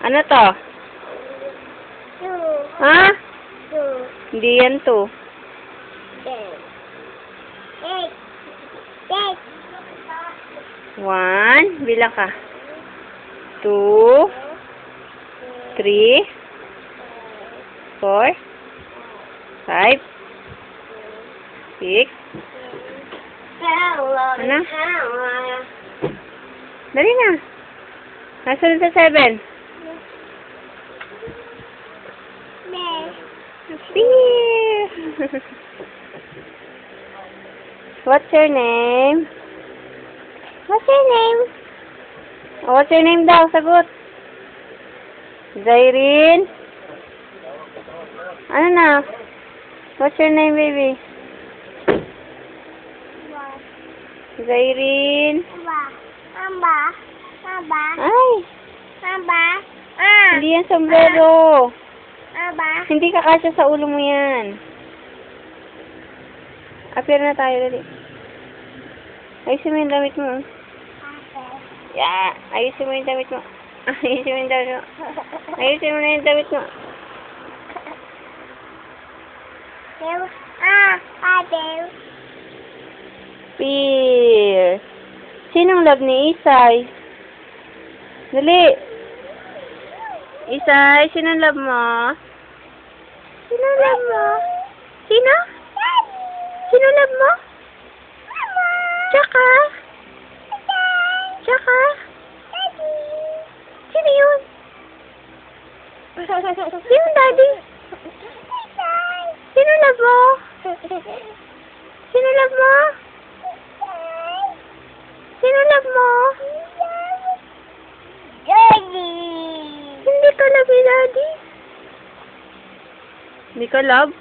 Ano to? Two. Ha? Two. Hindi yan to. Ten. Eight. Eight. 1. Bilang ka. 2. 3. 4. 5. 6. Ano? Dali na. Nasaan sa 7? Beer. What's your name? What's your name? Oh, what's your name daw? Sagot. Zairine? Ano na? What's your name, baby? Zairine? Amba. Amba. Ay! Amba. Hindi yan sombrero. Amba. Hindi kakasya sa ulo mo yan. Appear na tayo, dali. Ayusin mo yung damit mo. Yeah. Ayusin mo yung damit mo. Ayusin mo yung damit mo. Ayusin mo na yung damit mo. Adel. Peer. Sinong love ni Isay? Dali. Isay, sinong love mo? Sinong love mo? Sino? Sino love mo? Tsaka? Tsaka? Sino yun? Sino daddy? Sino love mo? Sino love mo? Sino love mo? Daddy. Hindi ka love ni daddy? Hindi ka love?